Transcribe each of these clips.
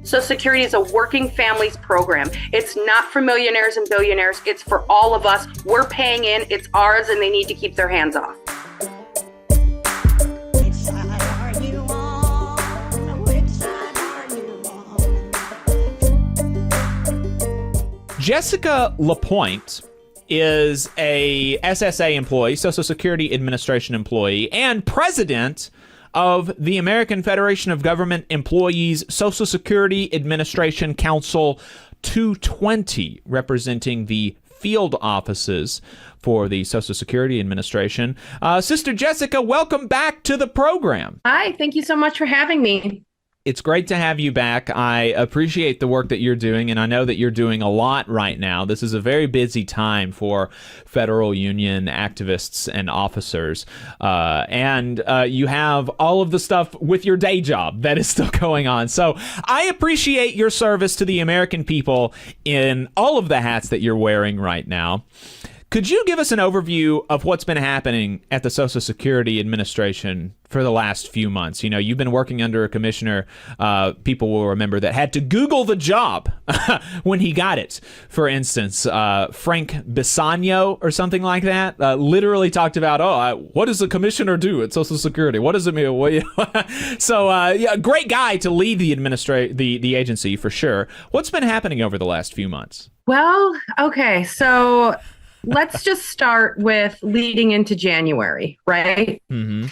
Social Security is a working families program. It's not for millionaires and billionaires. It's for all of us. We're paying in. It's ours, and they need to keep their hands off. Which side are you on? Which side are you on? Jessica LaPointe is a SSA employee, Social Security Administration employee, and president of the American Federation of Government Employees Social Security Administration Council 220, representing the field offices for the Social Security Administration. Sister Jessica, welcome back to the program. Hi, thank you so much for having me. It's great to have you back. I appreciate the work that you're doing, and I know that you're doing a lot right now. This is a very busy time for federal union activists and officers. And you have all of the stuff with your day job that is still going on. So I appreciate your service to the American people in all of the hats that you're wearing right now. Could you give us an overview of what's been happening at the Social Security Administration for the last few months? You know, you've been working under a commissioner, people will remember, that had to Google the job when he got it. For instance, Frank Bisagno or something like that literally talked about, what does the commissioner do at Social Security? What does it mean? So, yeah, great guy to lead the agency for sure. What's been happening over the last few months? Well, okay, so let's just start with leading into January, right? Mm-hmm.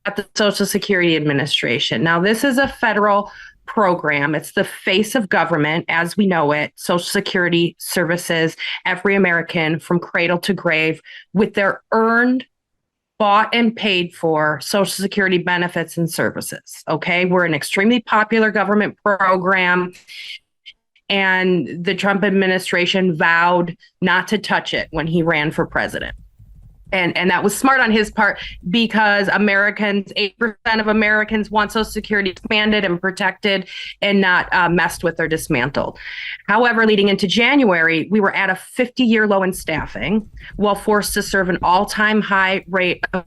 At the Social Security Administration. Now, this is a federal program. It's the face of government as we know it. Social Security services every American from cradle to grave with their earned, bought, and paid for Social Security benefits and services. Okay, we're an extremely popular government program. And the Trump administration vowed not to touch it when he ran for president. And that was smart on his part because 8% of Americans want Social Security expanded and protected and not messed with or dismantled. However, leading into January, we were at a 50-year low in staffing while forced to serve an all-time high rate of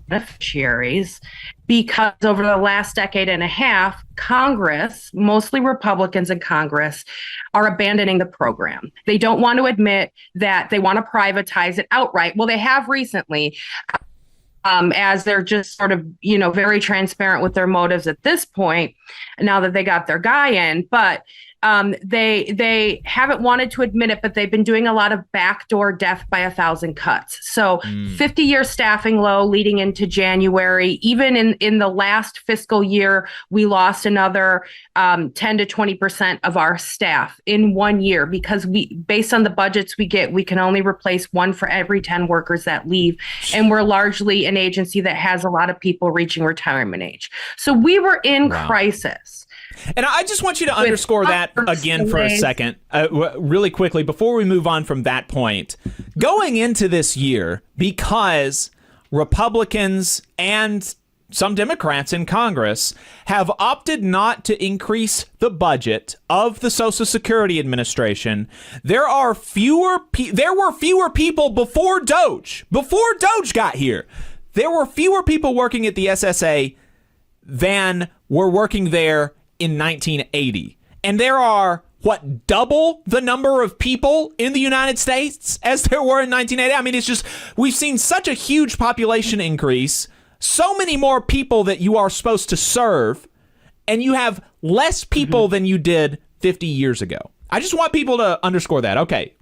beneficiaries because over the last decade and a half, Congress, mostly Republicans in Congress, are abandoning the program. They don't want to admit that they want to privatize it outright. Well, they have recently, as they're just sort of, very transparent with their motives at this point, now that they got their guy in. But they haven't wanted to admit it, but they've been doing a lot of backdoor death by 1,000 cuts. So 50-year staffing low leading into January. Even in the last fiscal year, we lost another 10 to 20% of our staff in 1 year because based on the budgets we get, we can only replace one for every 10 workers that leave. And we're largely an agency that has a lot of people reaching retirement age. So we were in crisis. And I just want you to underscore that again for a second, really quickly, before we move on from that point. Going into this year, because Republicans and some Democrats in Congress have opted not to increase the budget of the Social Security Administration, there were fewer people before Doge got here. There were fewer people working at the SSA than were working there in 1980. And there are, double the number of people in the United States as there were in 1980? I mean, it's just, we've seen such a huge population increase, so many more people that you are supposed to serve, and you have less people than you did 50 years ago. I just want people to underscore that. Okay,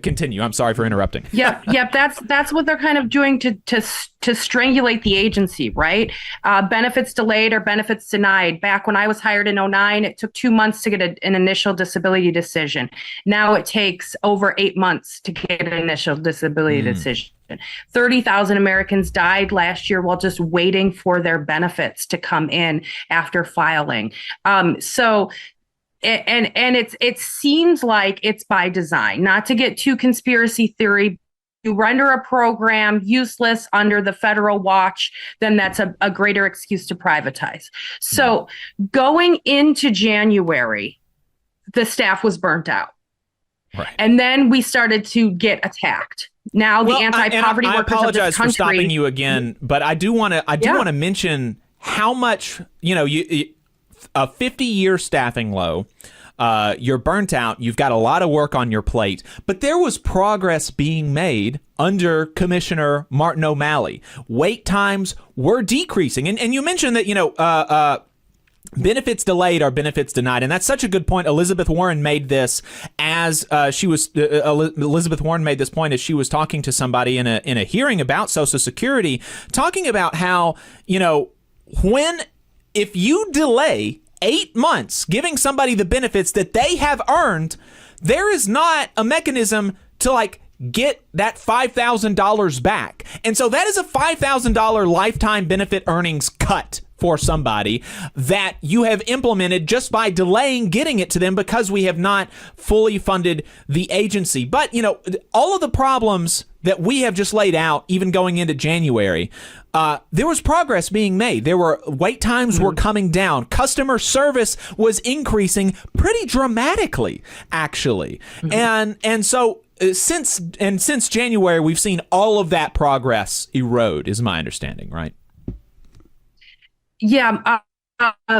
continue. I'm sorry for interrupting. Yep. That's what they're kind of doing to strangulate the agency, right? Benefits delayed or benefits denied. Back when I was hired in 2009, it took 2 months to get an initial disability decision. Now it takes over 8 months to get an initial disability decision. 30,000 Americans died last year while just waiting for their benefits to come in after filing. It seems like it's by design, not to get too conspiracy theory. You render a program useless under the federal watch, then that's a greater excuse to privatize. So going into January, the staff was burnt out. Right. And then we started to get attacked. Now the anti-poverty workers of this country. I apologize for stopping you again, but I do want to mention how much, a 50-year staffing low. You're burnt out. You've got a lot of work on your plate. But there was progress being made under Commissioner Martin O'Malley. Wait times were decreasing. And you mentioned that, benefits delayed are benefits denied. And that's such a good point. Elizabeth Warren made this as Elizabeth Warren made this point as she was talking to somebody in a hearing about Social Security, talking about how, if you delay 8 months giving somebody the benefits that they have earned, there is not a mechanism to get that $5,000 back. And so that is a $5,000 lifetime benefit earnings cut for somebody that you have implemented just by delaying getting it to them because we have not fully funded the agency. But, all of the problems that we have just laid out, even going into January, there was progress being made. There were wait times were coming down. Customer service was increasing pretty dramatically, actually. And so since January, we've seen all of that progress erode, is my understanding, right? Yeah,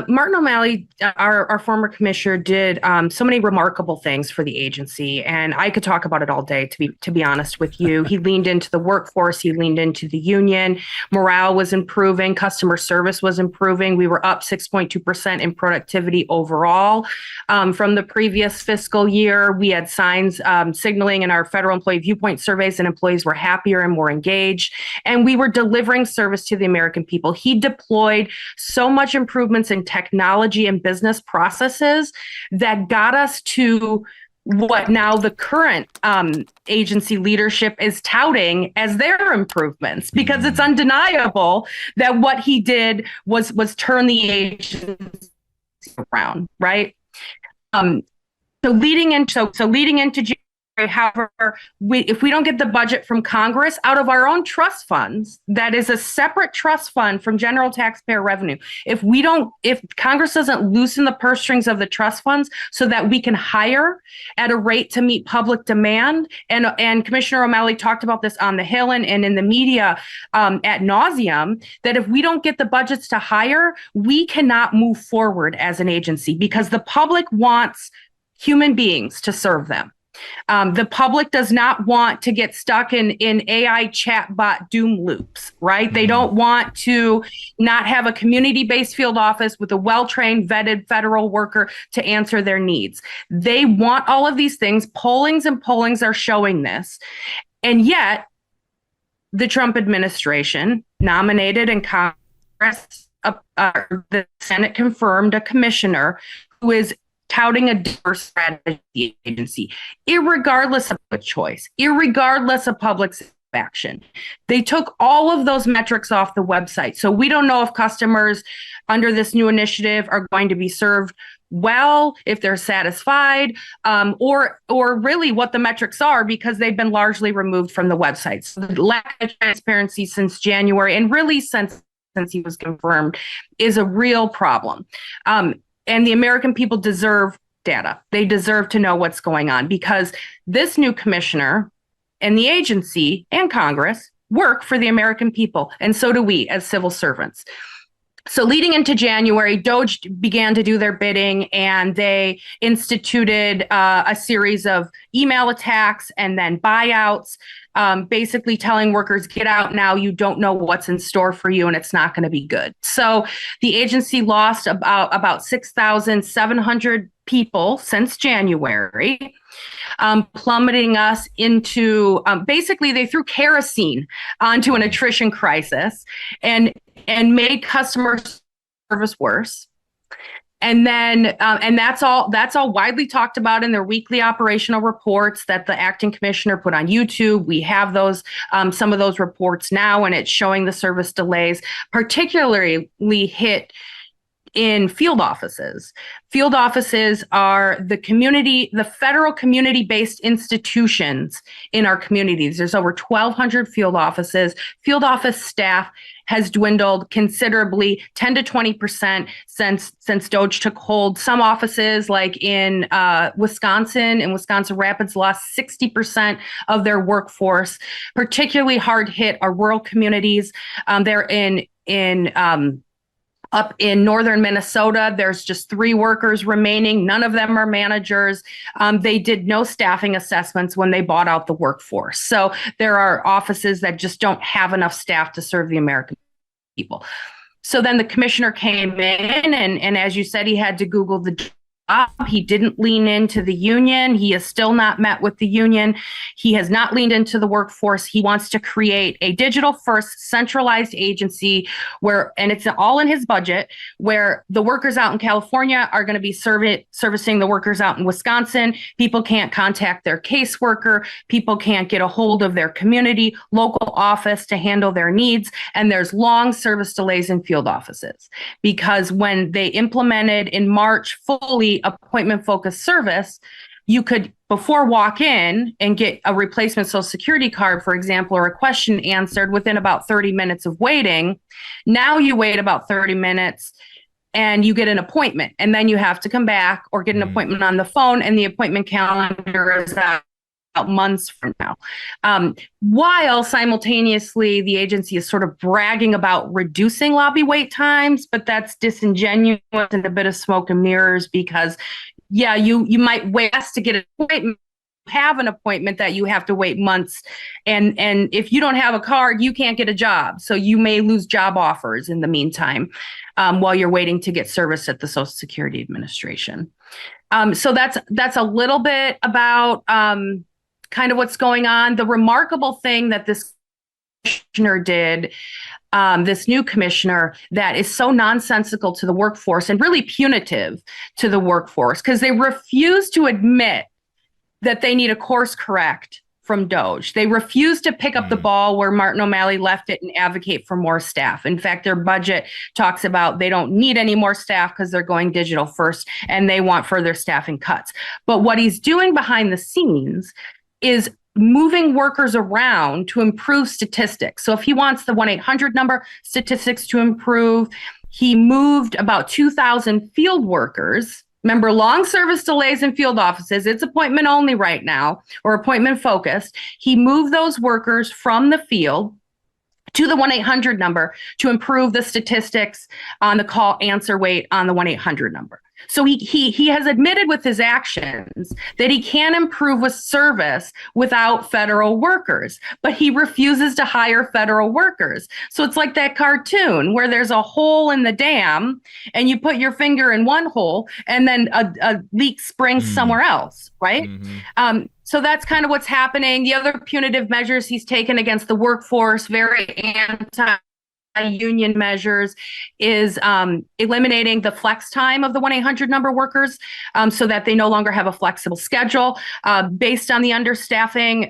Martin O'Malley, our former commissioner, did so many remarkable things for the agency, and I could talk about it all day. To be honest with you, he leaned into the workforce, he leaned into the union. Morale was improving, customer service was improving. We were up 6.2% in productivity overall from the previous fiscal year. We had signs signaling in our federal employee viewpoint surveys, and employees were happier and more engaged. And we were delivering service to the American people. He deployed so much improvement in technology and business processes that got us to what now the current agency leadership is touting as their improvements, because it's undeniable that what he did was turn the agency around, right? So leading into January, however, if we don't get the budget from Congress out of our own trust funds, that is a separate trust fund from general taxpayer revenue. If Congress doesn't loosen the purse strings of the trust funds so that we can hire at a rate to meet public demand, and Commissioner O'Malley talked about this on the Hill and in the media ad nauseum, that if we don't get the budgets to hire, we cannot move forward as an agency because the public wants human beings to serve them. The public does not want to get stuck in AI chatbot doom loops, right? They don't want to not have a community-based field office with a well-trained, vetted federal worker to answer their needs. They want all of these things. Pollings are showing this. And yet, the Trump administration nominated in Congress, the Senate confirmed a commissioner who is touting a diverse strategy agency, irregardless of the choice, irregardless of public action. They took all of those metrics off the website. So we don't know if customers under this new initiative are going to be served well, if they're satisfied, or really what the metrics are, because they've been largely removed from the website. So the lack of transparency since January, and really since he was confirmed, is a real problem. And the American people deserve data. They deserve to know what's going on, because this new commissioner and the agency and Congress work for the American people. And so do we as civil servants. So leading into January, DOGE began to do their bidding, and they instituted a series of email attacks and then buyouts, basically telling workers, get out now, you don't know what's in store for you, and it's not going to be good. So the agency lost about 6,700 people since January, plummeting us into, basically they threw kerosene onto an attrition crisis and made customer service worse. And then, and that's all widely talked about in their weekly operational reports that the acting commissioner put on YouTube. We have those, some of those reports now, and it's showing the service delays, particularly hit in field offices. Field offices are the federal community-based institutions in our communities. There's over 1,200 field offices. Field office staff has dwindled considerably, 10 to 20% since DOGE took hold. Some offices, like in Wisconsin Rapids, lost 60% of their workforce. Particularly hard hit are rural communities. They're in Up in northern Minnesota, there's just 3 workers remaining. None of them are managers. They did no staffing assessments when they bought out the workforce. So there are offices that just don't have enough staff to serve the American people. So then the commissioner came in, and as you said, he had to Google the job. He didn't lean into the union. He has still not met with the union. He has not leaned into the workforce. He wants to create a digital first centralized agency where, and it's all in his budget, where the workers out in California are going to be servicing the workers out in Wisconsin. People can't contact their caseworker. People can't get a hold of their community local office to handle their needs. And there's long service delays in field offices because when they implemented in March fully appointment focused service, you could before walk in and get a replacement social security card, for example, or a question answered within about 30 minutes of waiting. Now you wait about 30 minutes and you get an appointment, and then you have to come back or get an appointment on the phone, and the appointment calendar is out months from now. While simultaneously the agency is sort of bragging about reducing lobby wait times, but that's disingenuous and a bit of smoke and mirrors because, yeah, you might wait to get an appointment, have an appointment that you have to wait months. And if you don't have a card, you can't get a job. So you may lose job offers in the meantime while you're waiting to get service at the Social Security Administration. So that's a little bit about kind of what's going on. The remarkable thing that this commissioner did, this new commissioner, that is so nonsensical to the workforce and really punitive to the workforce, because they refuse to admit that they need a course correct from DOGE. They refuse to pick up the ball where Martin O'Malley left it and advocate for more staff. In fact, their budget talks about they don't need any more staff because they're going digital first and they want further staffing cuts. But what he's doing behind the scenes is moving workers around to improve statistics. So if he wants the 1-800 number statistics to improve, he moved about 2,000 field workers. Remember, long service delays in field offices, it's appointment only right now, or appointment focused. He moved those workers from the field to the 1-800 number to improve the statistics on the call answer rate on the 1-800 number. So he has admitted with his actions that he can improve with service without federal workers, but he refuses to hire federal workers. So it's like that cartoon where there's a hole in the dam and you put your finger in one hole and then a leak springs somewhere else, right? So that's kind of what's happening. The other punitive measures he's taken against the workforce, very anti-union measures, is eliminating the flex time of the 1-800 number workers so that they no longer have a flexible schedule based on the understaffing,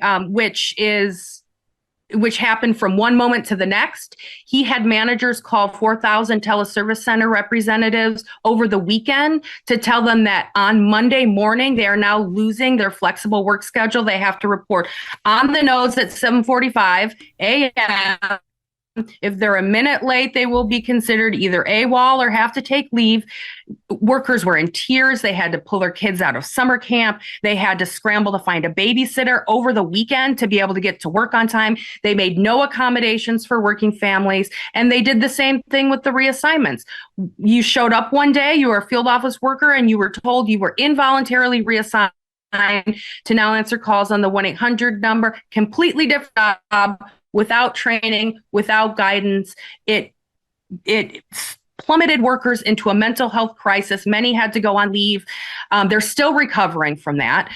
which happened from one moment to the next. He had managers call 4,000 teleservice center representatives over the weekend to tell them that on Monday morning, they are now losing their flexible work schedule. They have to report on the nose at 7:45 a.m. If they're a minute late, they will be considered either AWOL or have to take leave. Workers were in tears. They had to pull their kids out of summer camp. They had to scramble to find a babysitter over the weekend to be able to get to work on time. They made no accommodations for working families. And they did the same thing with the reassignments. You showed up one day, you were a field office worker, and you were told you were involuntarily reassigned to now answer calls on the 1-800 number. Completely different job. Without training, without guidance, it plummeted workers into a mental health crisis. Many had to go on leave. They're still recovering from that.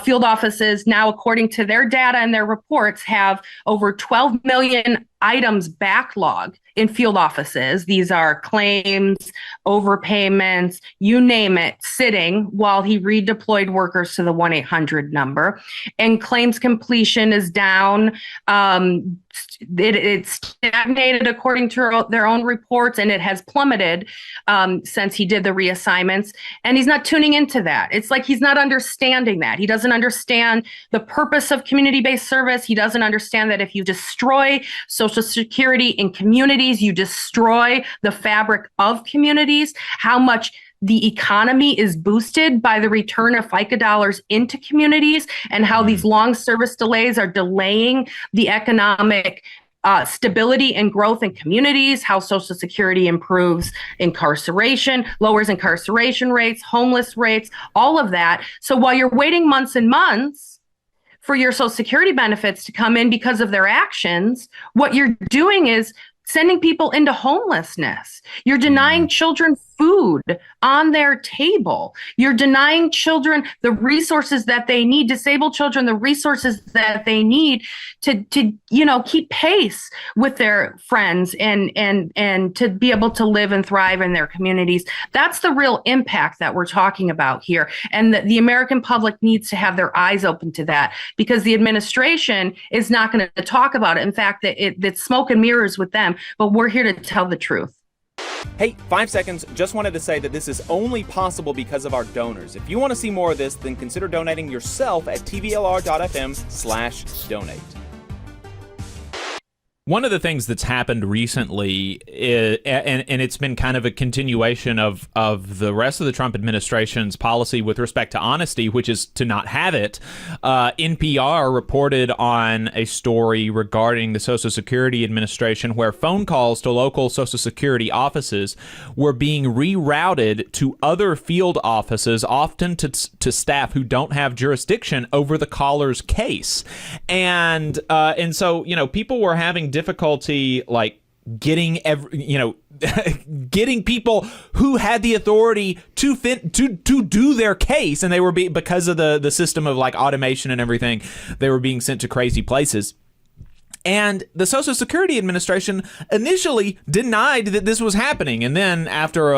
Field offices now, according to their data and their reports, have over 12 million items backlog in field offices. These are claims, overpayments, you name it, sitting while he redeployed workers to the 1-800 number. And claims completion is down. It's stagnated according to their own reports, and it has plummeted since he did the reassignments. And he's not tuning into that. It's like he's not understanding that. He doesn't understand the purpose of community-based service. He doesn't understand that if you destroy Social Security in communities, you destroy the fabric of communities, how much the economy is boosted by the return of FICA dollars into communities, and how these long service delays are delaying the economic stability and growth in communities, how Social Security improves incarceration, lowers incarceration rates, homeless rates, all of that. So while you're waiting months and months for your Social Security benefits to come in because of their actions, what you're doing is sending people into homelessness. You're denying children food on their table. You're denying children the resources that they need, disabled children the resources that they need to keep pace with their friends and to be able to live and thrive in their communities. That's the real impact that we're talking about here. And the American public needs to have their eyes open to that, because the administration is not going to talk about it. In fact, it's smoke and mirrors with them, but we're here to tell the truth. Hey, 5 seconds. Just wanted to say that this is only possible because of our donors. If you want to see more of this, then consider donating yourself at tvlr.fm/donate. One of the things that's happened recently is, and it's been kind of a continuation of the rest of the Trump administration's policy with respect to honesty, which is to not have it. NPR reported on a story regarding the Social Security Administration where phone calls to local Social Security offices were being rerouted to other field offices, often to staff who don't have jurisdiction over the caller's case. And so, people were having difficulty like getting getting people who had the authority to do their case, and they were because of the system of like automation and everything, they were being sent to crazy places. And the Social Security Administration initially denied that this was happening, and then after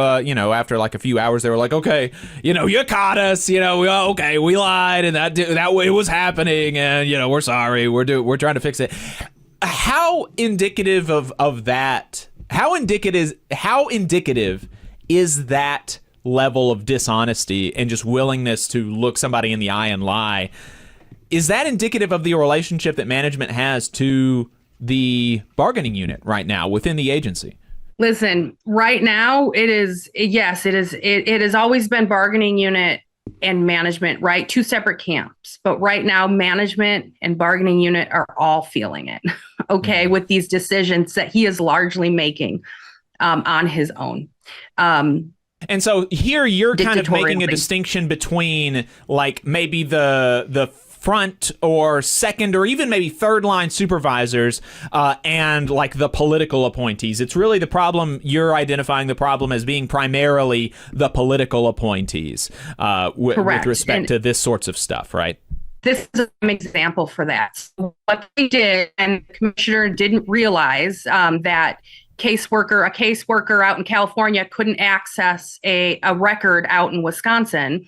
like a few hours, they were like, "Okay, you caught us. We lied, and that way it was happening, and we're sorry. We're trying to fix it." How indicative of that? How indicative is that level of dishonesty and just willingness to look somebody in the eye and lie? Is that indicative of the relationship that management has to the bargaining unit right now within the agency? Listen, right now it is. Yes, it is. It has always been bargaining unit and management, right? Two separate camps. But right now, management and bargaining unit are all feeling it, okay, with these decisions that he is largely making on his own. And so here you're kind of making a distinction between like maybe the front or second or even maybe third line supervisors and like the political appointees. It's really the problem. You're identifying the problem as being primarily the political appointees with respect to this sorts of stuff, right? This is an example for that. So what they did, and the commissioner didn't realize that a caseworker out in California couldn't access a record out in Wisconsin.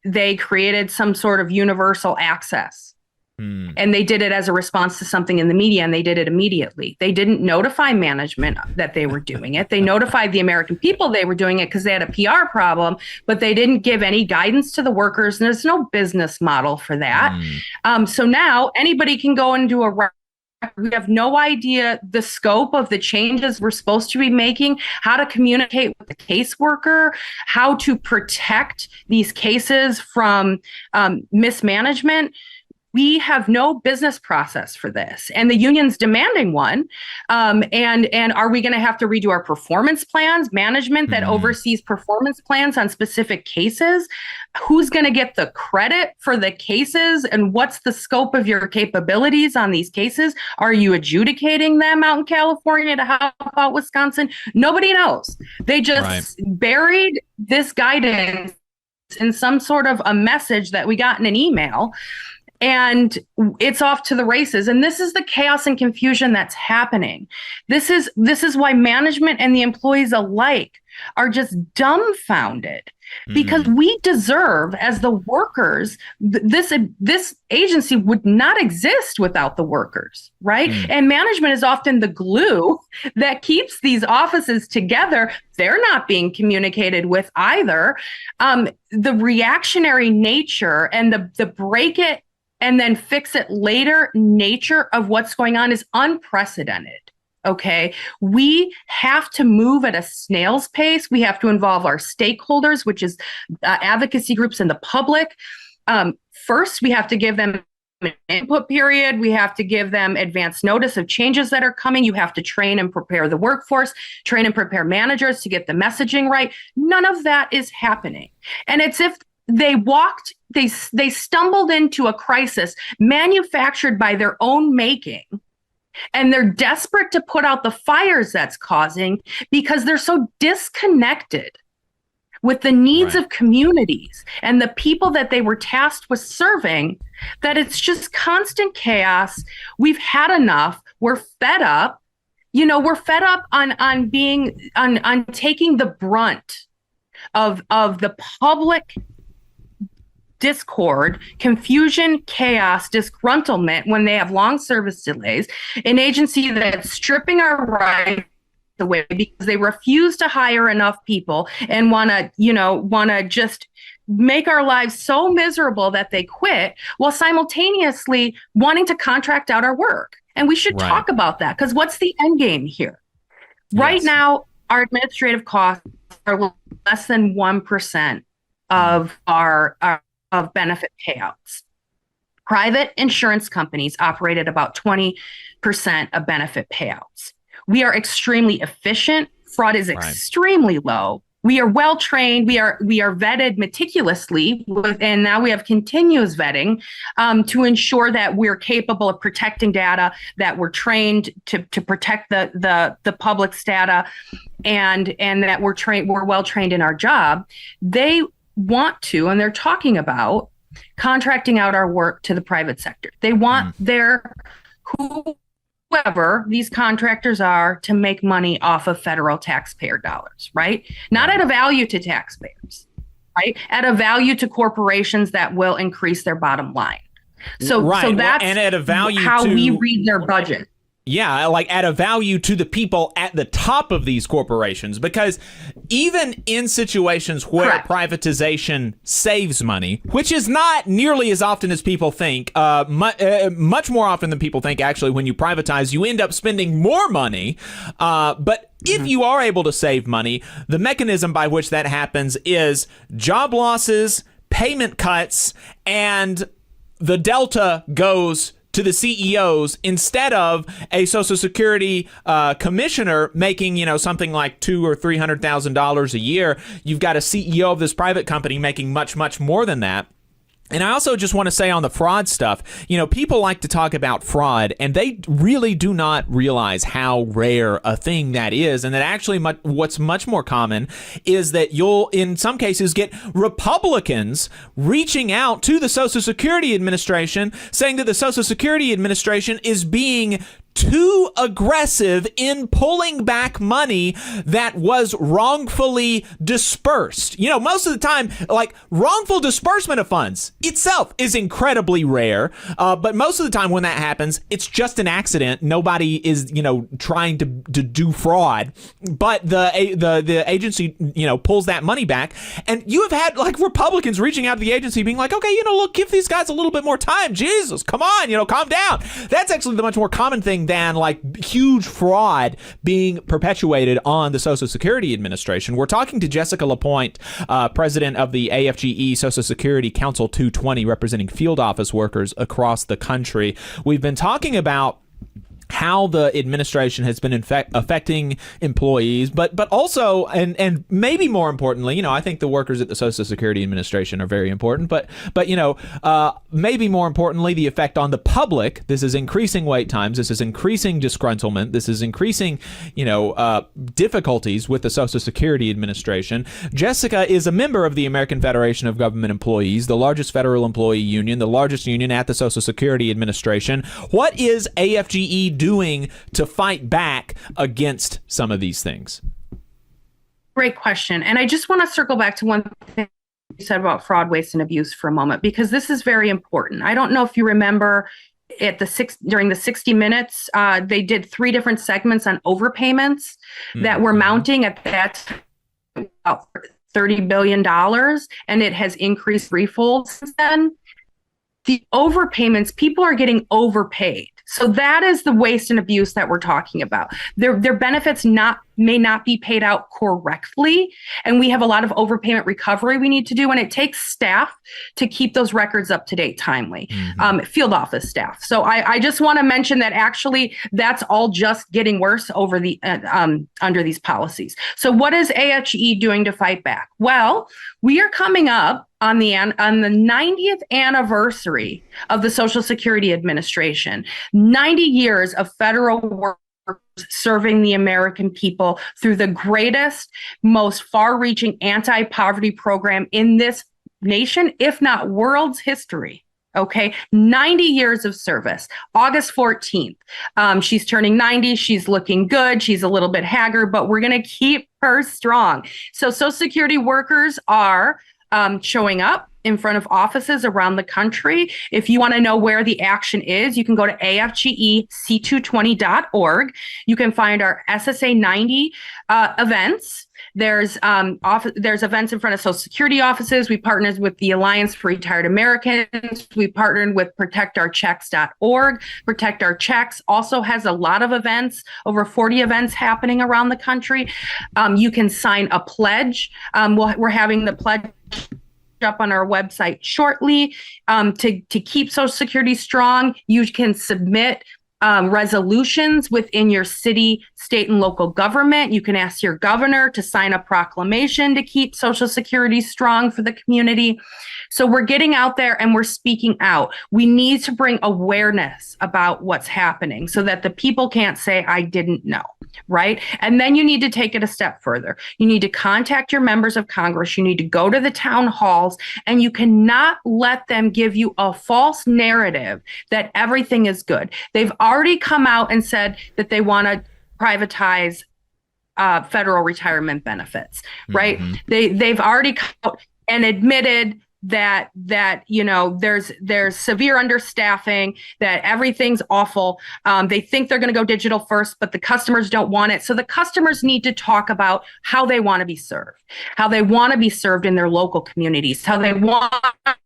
They created some sort of universal access. And they did it as a response to something in the media, and they did it immediately. They didn't notify management that they were doing it. They notified the American people they were doing it because they had a PR problem, but they didn't give any guidance to the workers. And there's no business model for that. So now anybody can go and do a record. We have no idea the scope of the changes we're supposed to be making, how to communicate with the caseworker, how to protect these cases from mismanagement. We have no business process for this, and the union's demanding one. And are we going to have to redo our performance plans? Management that oversees performance plans on specific cases, who's going to get the credit for the cases, and what's the scope of your capabilities on these cases? Are you adjudicating them out in California to help out Wisconsin? Nobody knows. They just buried this guidance in some sort of a message that we got in an email. And it's off to the races. And this is the chaos and confusion that's happening. This is why management and the employees alike are just dumbfounded, because we deserve, as the workers, this agency would not exist without the workers, right? And management is often the glue that keeps these offices together. They're not being communicated with either. The reactionary nature and the break it and then fix it later nature of what's going on is unprecedented. Okay, we have to move at a snail's pace. We have to involve our stakeholders, which is advocacy groups and the public. First, we have to give them an input period. We have to give them advance notice of changes that are coming. You have to train and prepare the workforce, train and prepare managers to get the messaging right. None of that is happening. And it's if they stumbled into a crisis manufactured by their own making, and they're desperate to put out the fires that's causing because they're so disconnected with the needs of communities and the people that they were tasked with serving, that it's just constant chaos. We've had enough. We're fed up. We're fed up on taking the brunt of the public discord, confusion, chaos, disgruntlement when they have long service delays, an agency that's stripping our rights away because they refuse to hire enough people and want to just make our lives so miserable that they quit, while simultaneously wanting to contract out our work. And we should talk about that, because what's the end game here? Yes. Right now, our administrative costs are less than 1% of our benefit payouts. Private insurance companies operate at about 20% of benefit payouts. We are extremely efficient. Fraud is extremely low. We are well trained. We are vetted meticulously, and now we have continuous vetting to ensure that we're capable of protecting data, that we're trained to protect the public's data, and that we're well trained in our job. They want to, and they're talking about contracting out our work to the private sector. They want whoever these contractors are to make money off of federal taxpayer dollars, right? Not at a value to taxpayers, right? At a value to corporations that will increase their bottom line. So that's and at a value how we read their budget. Yeah, like at a value to the people at the top of these corporations, because even in situations where privatization saves money, which is not nearly as often as people think, much more often than people think, actually, when you privatize, you end up spending more money. But if you are able to save money, the mechanism by which that happens is job losses, payment cuts, and the delta goes to the CEOs instead of a Social Security commissioner making, something like $200,000 or $300,000 a year. You've got a CEO of this private company making much, much more than that. And I also just want to say on the fraud stuff, people like to talk about fraud, and they really do not realize how rare a thing that is. And that actually what's much more common is that you'll, in some cases, get Republicans reaching out to the Social Security Administration saying that the Social Security Administration is being too aggressive in pulling back money that was wrongfully dispersed. Most of the time, like, wrongful disbursement of funds itself is incredibly rare. But most of the time when that happens, it's just an accident. Nobody is, trying to do fraud. But the agency, pulls that money back. And you have had, like, Republicans reaching out to the agency being like, okay, look, give these guys a little bit more time. Jesus, come on, calm down. That's actually the much more common thing than like huge fraud being perpetuated on the Social Security Administration. We're talking to Jessica LaPointe, president of the AFGE Social Security Council 220, representing field office workers across the country. We've been talking about how the administration has been affecting employees, but also, and maybe more importantly, I think the workers at the Social Security Administration are very important, but maybe more importantly, the effect on the public. This is increasing wait times. This is increasing disgruntlement. This is increasing, difficulties with the Social Security Administration. Jessica is a member of the American Federation of Government Employees, the largest federal employee union, the largest union at the Social Security Administration. What is AFGE doing to fight back against some of these things? Great question. And I just want to circle back to one thing you said about fraud, waste, and abuse for a moment, because this is very important. I don't know if you remember during the 60 Minutes, they did 3 different segments on overpayments that were mounting at that about $30 billion, and it has increased threefold since then. The overpayments, people are getting overpaid. So that is the waste and abuse that we're talking about. Their benefits not may not be paid out correctly. And we have a lot of overpayment recovery we need to do. And it takes staff to keep those records up to date timely, field office staff. So I just want to mention that actually that's all just getting worse over the under these policies. So what is AFGE doing to fight back? Well, we are coming up on the 90th anniversary of the Social Security Administration, 90 years of federal work serving the American people through the greatest, most far-reaching anti-poverty program in this nation, if not world's history. Okay, 90 years of service. August 14th. She's turning 90. She's looking good. She's a little bit haggard, but we're going to keep her strong. So Social Security workers are showing up in front of offices around the country. If you want to know where the action is, you can go to afgec220.org. You can find our SSA 90 events. There's events in front of Social Security offices. We partnered with the Alliance for Retired Americans. We partnered with protectourchecks.org. Protect Our Checks also has a lot of events, over 40 events happening around the country. You can sign a pledge. We're having the pledge up on our website shortly. To keep Social Security strong, you can submit resolutions within your city, state, and local government. You can ask your governor to sign a proclamation to keep Social Security strong for the community. So we're getting out there and we're speaking out. We need to bring awareness about what's happening so that the people can't say, I didn't know, right? And then you need to take it a step further. You need to contact your members of Congress. You need to go to the town halls, and you cannot let them give you a false narrative that everything is good. They've already come out and said that they want to privatize federal retirement benefits, right? They've already come out and admitted that there's severe understaffing, that everything's awful. They think they're going to go digital first, but the customers don't want it. So the customers need to talk about how they want to be served, how they want to be served in their local communities, how they want to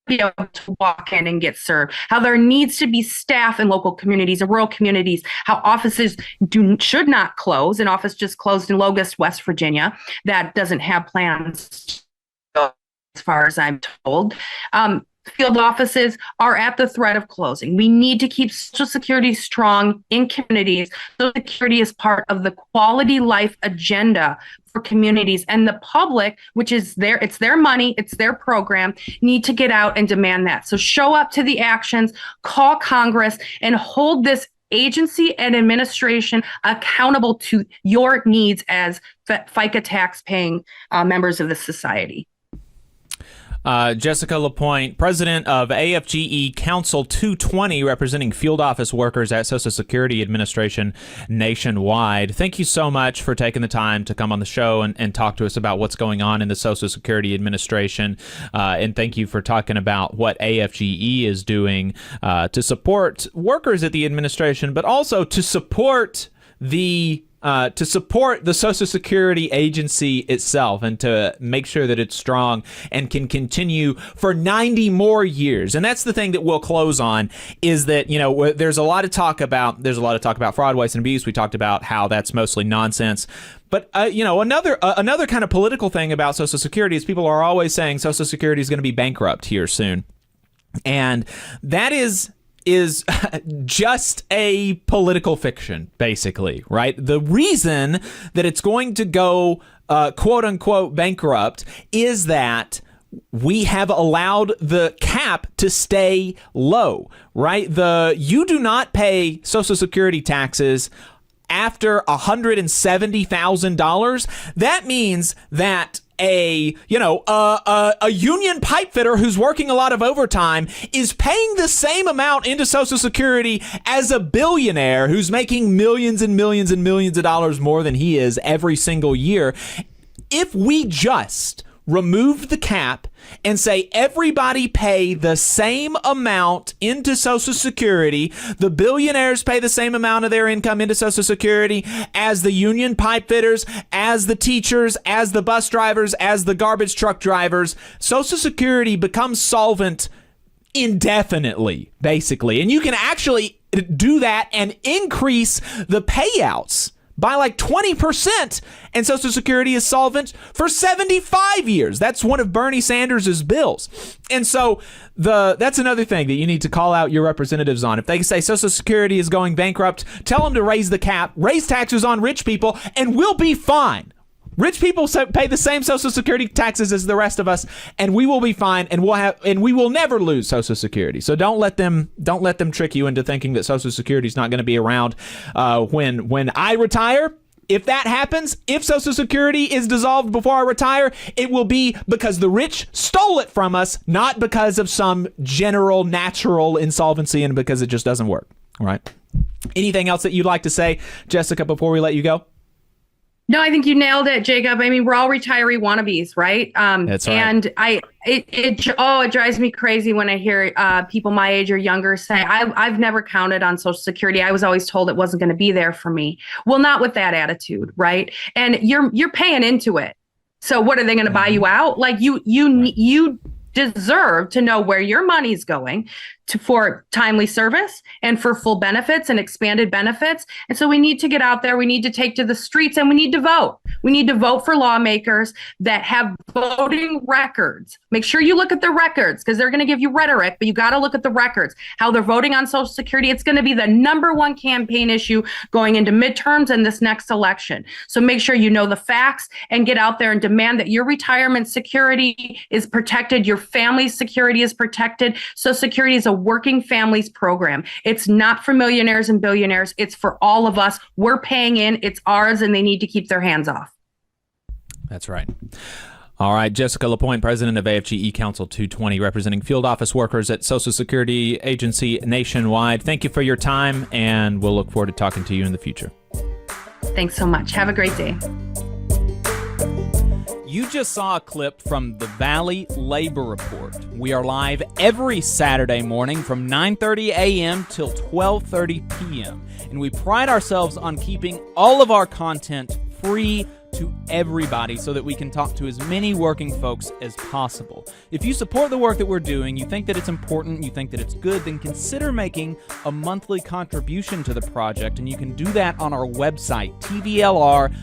be able to walk in and get served, how there needs to be staff in local communities and rural communities, how offices should not close. An office just closed in Locust, West Virginia, that doesn't have plans, as far as I'm told. Field offices are at the threat of closing. We need to keep Social Security strong in communities. Social Security is part of the quality life agenda for communities, and the public, which is it's their money, it's their program, need to get out and demand that. So show up to the actions, call Congress, and hold this agency and administration accountable to your needs as FICA tax-paying members of the society. Jessica LaPointe, president of AFGE Council 220, representing field office workers at Social Security Administration nationwide. Thank you so much for taking the time to come on the show and talk to us about what's going on in the Social Security Administration. And thank you for talking about what AFGE is doing to support workers at the administration, but also to support the Social Security agency itself, and to make sure that it's strong and can continue for 90 more years. And that's the thing that we'll close on, is that, there's a lot of talk about fraud, waste, and abuse. We talked about how that's mostly nonsense. But, another kind of political thing about Social Security is people are always saying Social Security is going to be bankrupt here soon. And that is just a political fiction, basically, right? The reason that it's going to go quote unquote bankrupt is that we have allowed the cap to stay low, right? You do not pay Social Security taxes after $170,000. That means that a union pipe fitter who's working a lot of overtime is paying the same amount into Social Security as a billionaire who's making millions and millions and millions of dollars more than he is every single year. If we just remove the cap and say everybody pay the same amount into Social Security, the billionaires pay the same amount of their income into Social Security as the union pipe fitters, as the teachers, as the bus drivers, as the garbage truck drivers, Social Security becomes solvent indefinitely, basically. And you can actually do that and increase the payouts by like 20%, and Social Security is solvent for 75 years. That's one of Bernie Sanders' bills. And so that's another thing that you need to call out your representatives on. If they say Social Security is going bankrupt, tell them to raise the cap, raise taxes on rich people, and we'll be fine. Rich people pay the same Social Security taxes as the rest of us, and we will be fine, and we will never lose Social Security. So don't let them trick you into thinking that Social Security is not going to be around when I retire. If that happens, if Social Security is dissolved before I retire, it will be because the rich stole it from us, not because of some general natural insolvency and because it just doesn't work. All right. Anything else that you'd like to say, Jessica, before we let you go? No, I think you nailed it, Jacob. I mean, we're all retiree wannabes, right? That's right. And it drives me crazy when I hear people my age or younger say, I've never counted on Social Security. I was always told it wasn't going to be there for me. Well, not with that attitude, right? And you're paying into it. So what are they going to buy you out? Like you deserve to know where your money's going for timely service and for full benefits and expanded benefits. And so we need to get out there. We need to take to the streets and we need to vote. We need to vote for lawmakers that have voting records. Make sure you look at the records because they're going to give you rhetoric, but you got to look at the records, how they're voting on Social Security. It's going to be the number one campaign issue going into midterms and this next election. So make sure you know the facts and get out there and demand that your retirement security is protected. Your family's security is protected. Social Security is a working families program. It's not for millionaires and billionaires. It's for all of us. We're paying in. It's ours, and they need to keep their hands off. That's right. All right, Jessica LaPointe, president of AFGE Council 220, representing field office workers at Social Security Agency nationwide. Thank you for your time, and we'll look forward to talking to you in the future. Thanks so much. Have a great day. You just saw a clip from the Valley Labor Report. We are live every Saturday morning from 9:30 a.m. till 12:30 p.m. And we pride ourselves on keeping all of our content free to everybody so that we can talk to as many working folks as possible. If you support the work that we're doing, you think that it's important, you think that it's good, then consider making a monthly contribution to the project, and you can do that on our website, tvlr.fg.